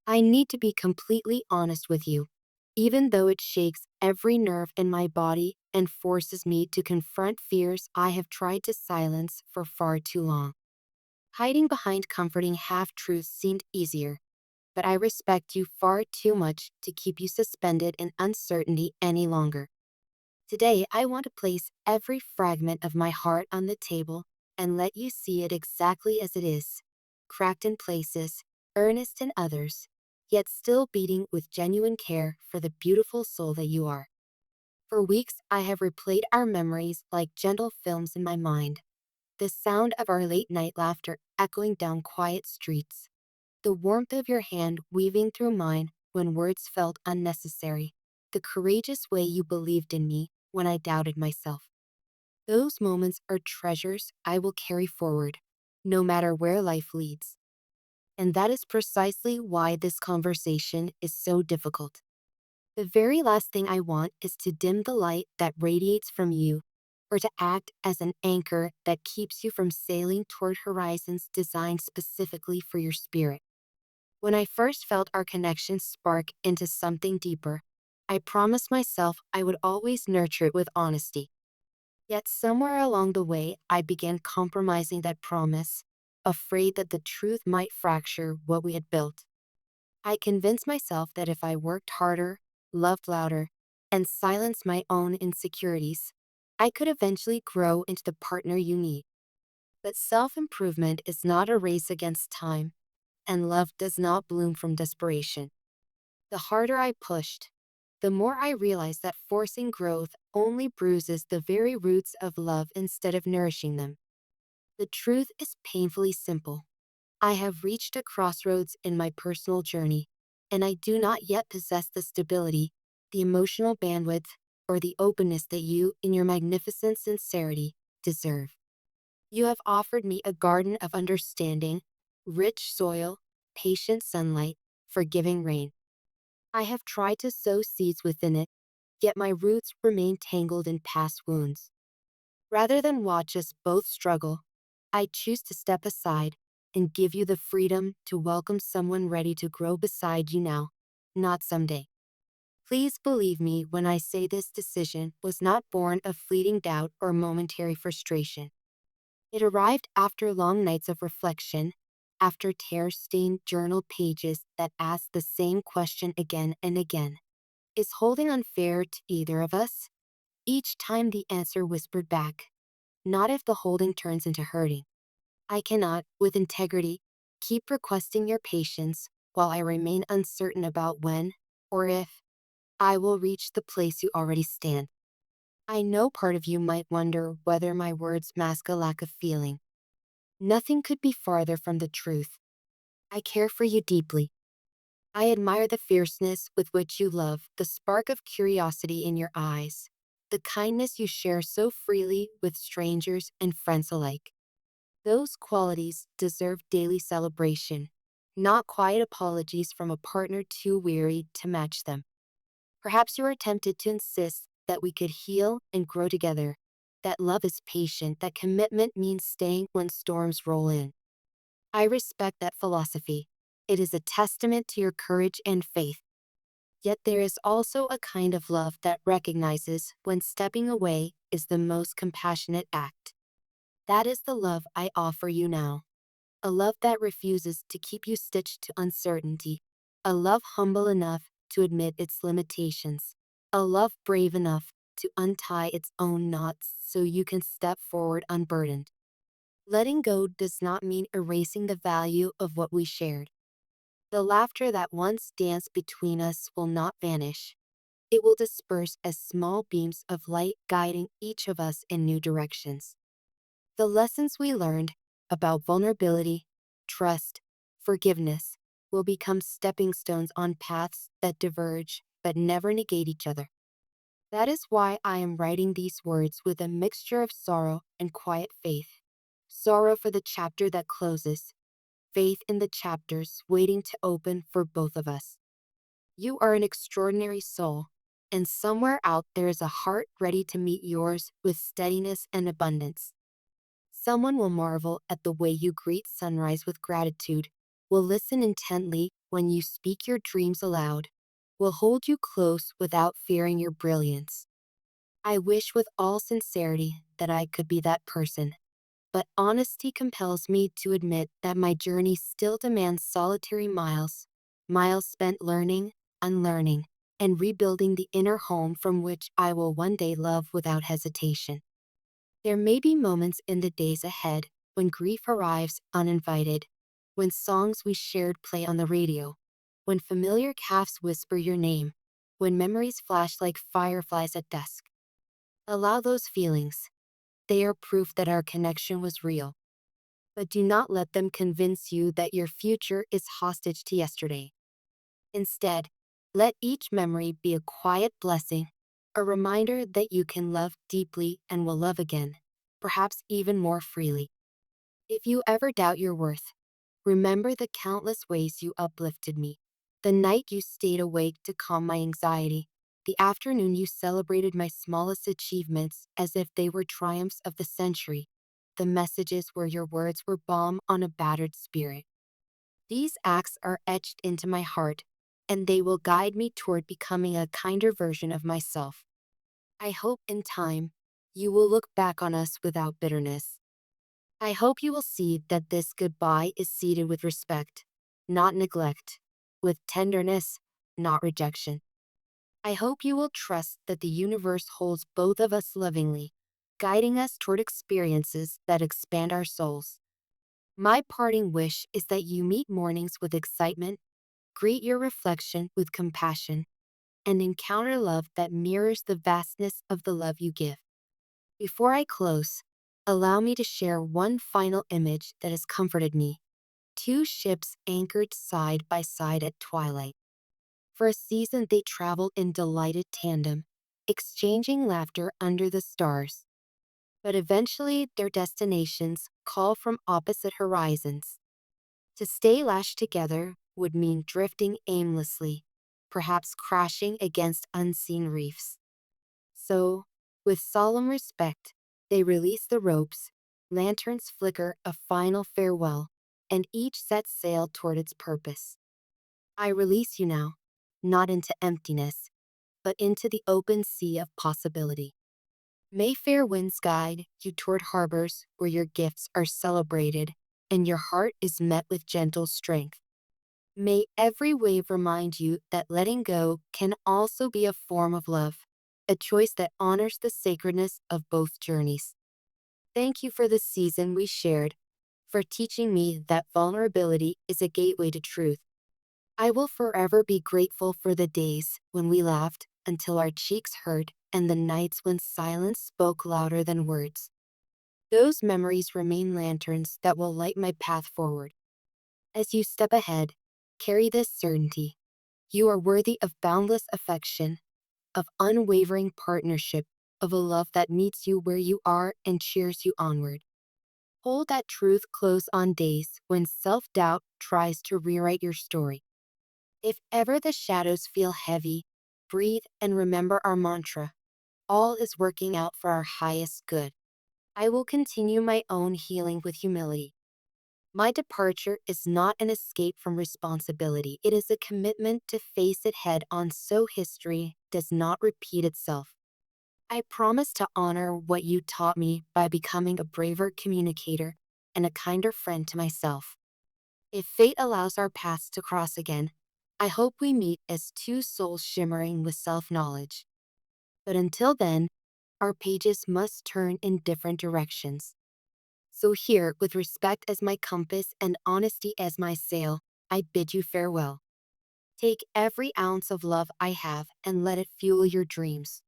I need to be completely honest with you, even though it shakes every nerve in my body and forces me to confront fears I have tried to silence for far too long. Hiding behind comforting half truths seemed easier, but I respect you far too much to keep you suspended in uncertainty any longer. Today, I want to place every fragment of my heart on the table and let you see it exactly as it is, cracked in places, earnest in others, yet still beating with genuine care for the beautiful soul that you are. For weeks, I have replayed our memories like gentle films in my mind, the sound of our late night laughter echoing down quiet streets, the warmth of your hand weaving through mine when words felt unnecessary, the courageous way you believed in me when I doubted myself. Those moments are treasures I will carry forward, no matter where life leads. And that is precisely why this conversation is so difficult. The very last thing I want is to dim the light that radiates from you, or to act as an anchor that keeps you from sailing toward horizons designed specifically for your spirit. When I first felt our connection spark into something deeper, I promised myself I would always nurture it with honesty. Yet somewhere along the way, I began compromising that promise, afraid that the truth might fracture what we had built. I convinced myself that if I worked harder, loved louder, and silenced my own insecurities, I could eventually grow into the partner you need. But self-improvement is not a race against time, and love does not bloom from desperation. The harder I pushed, the more I realized that forcing growth only bruises the very roots of love instead of nourishing them. The truth is painfully simple. I have reached a crossroads in my personal journey, and I do not yet possess the stability, the emotional bandwidth, or the openness that you, in your magnificent sincerity, deserve. You have offered me a garden of understanding, rich soil, patient sunlight, forgiving rain. I have tried to sow seeds within it, yet my roots remain tangled in past wounds. Rather than watch us both struggle, I choose to step aside and give you the freedom to welcome someone ready to grow beside you now, not someday. Please believe me when I say this decision was not born of fleeting doubt or momentary frustration. It arrived after long nights of reflection, after tear-stained journal pages that asked the same question again and again. Is holding unfair to either of us? Each time the answer whispered back, not if the holding turns into hurting. I cannot, with integrity, keep requesting your patience while I remain uncertain about when, or if, I will reach the place you already stand. I know part of you might wonder whether my words mask a lack of feeling. Nothing could be farther from the truth. I care for you deeply. I admire the fierceness with which you love, the spark of curiosity in your eyes, the kindness you share so freely with strangers and friends alike. Those qualities deserve daily celebration, not quiet apologies from a partner too weary to match them. Perhaps you are tempted to insist that we could heal and grow together, that love is patient, that commitment means staying when storms roll in. I respect that philosophy. It is a testament to your courage and faith. Yet there is also a kind of love that recognizes when stepping away is the most compassionate act. That is the love I offer you now. A love that refuses to keep you stitched to uncertainty. A love humble enough to admit its limitations. A love brave enough to untie its own knots so you can step forward unburdened. Letting go does not mean erasing the value of what we shared. The laughter that once danced between us will not vanish. It will disperse as small beams of light guiding each of us in new directions. The lessons we learned about vulnerability, trust, forgiveness will become stepping stones on paths that diverge but never negate each other. That is why I am writing these words with a mixture of sorrow and quiet faith. Sorrow for the chapter that closes, faith in the chapters waiting to open for both of us. You are an extraordinary soul, and somewhere out there is a heart ready to meet yours with steadiness and abundance. Someone will marvel at the way you greet sunrise with gratitude, will listen intently when you speak your dreams aloud, will hold you close without fearing your brilliance. I wish with all sincerity that I could be that person, but honesty compels me to admit that my journey still demands solitary miles, miles spent learning, unlearning, and rebuilding the inner home from which I will one day love without hesitation. There may be moments in the days ahead when grief arrives uninvited, when songs we shared play on the radio, when familiar calves whisper your name, when memories flash like fireflies at dusk. Allow those feelings. They are proof that our connection was real. But do not let them convince you that your future is hostage to yesterday. Instead, let each memory be a quiet blessing, a reminder that you can love deeply and will love again, perhaps even more freely. If you ever doubt your worth, remember the countless ways you uplifted me. The night you stayed awake to calm my anxiety, the afternoon you celebrated my smallest achievements as if they were triumphs of the century, the messages where your words were balm on a battered spirit. These acts are etched into my heart, and they will guide me toward becoming a kinder version of myself. I hope in time, you will look back on us without bitterness. I hope you will see that this goodbye is seeded with respect, not neglect, with tenderness, not rejection. I hope you will trust that the universe holds both of us lovingly, guiding us toward experiences that expand our souls. My parting wish is that you meet mornings with excitement, greet your reflection with compassion, and encounter love that mirrors the vastness of the love you give. Before I close, allow me to share one final image that has comforted me. Two ships anchored side by side at twilight. For a season, they traveled in delighted tandem, exchanging laughter under the stars. But eventually, their destinations call from opposite horizons. To stay lashed together would mean drifting aimlessly, perhaps crashing against unseen reefs. So, with solemn respect, they release the ropes, lanterns flicker a final farewell, and each sets sail toward its purpose. I release you now, not into emptiness, but into the open sea of possibility. May fair winds guide you toward harbors where your gifts are celebrated and your heart is met with gentle strength. May every wave remind you that letting go can also be a form of love, a choice that honors the sacredness of both journeys. Thank you for the season we shared, for teaching me that vulnerability is a gateway to truth. I will forever be grateful for the days when we laughed until our cheeks hurt and the nights when silence spoke louder than words. Those memories remain lanterns that will light my path forward. As you step ahead, carry this certainty. You are worthy of boundless affection, of unwavering partnership, of a love that meets you where you are and cheers you onward. Hold that truth close on days when self-doubt tries to rewrite your story. If ever the shadows feel heavy, breathe and remember our mantra. All is working out for our highest good. I will continue my own healing with humility. My departure is not an escape from responsibility. It is a commitment to face it head on so history does not repeat itself. I promise to honor what you taught me by becoming a braver communicator and a kinder friend to myself. If fate allows our paths to cross again, I hope we meet as two souls shimmering with self-knowledge. But until then, our pages must turn in different directions. So here, with respect as my compass and honesty as my sail, I bid you farewell. Take every ounce of love I have and let it fuel your dreams.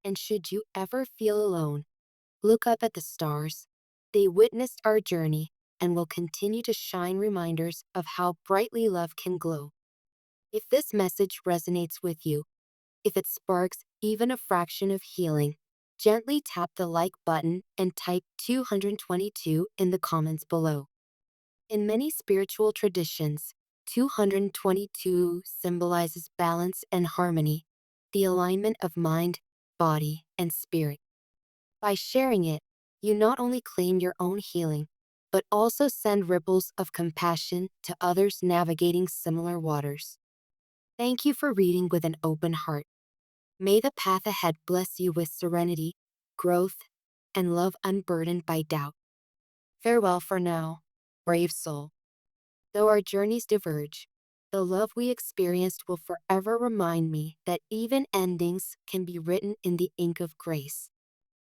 And should you ever feel alone, look up at the stars. They witnessed our journey and will continue to shine reminders of how brightly love can glow. If this message resonates with you, if it sparks even a fraction of healing, gently tap the like button and type 222 in the comments below. In many spiritual traditions, 222 symbolizes balance and harmony, the alignment of mind, body, and spirit. By sharing it, you not only claim your own healing, but also send ripples of compassion to others navigating similar waters. Thank you for reading with an open heart. May the path ahead bless you with serenity, growth, and love unburdened by doubt. Farewell for now, brave soul. Though our journeys diverge, the love we experienced will forever remind me that even endings can be written in the ink of grace.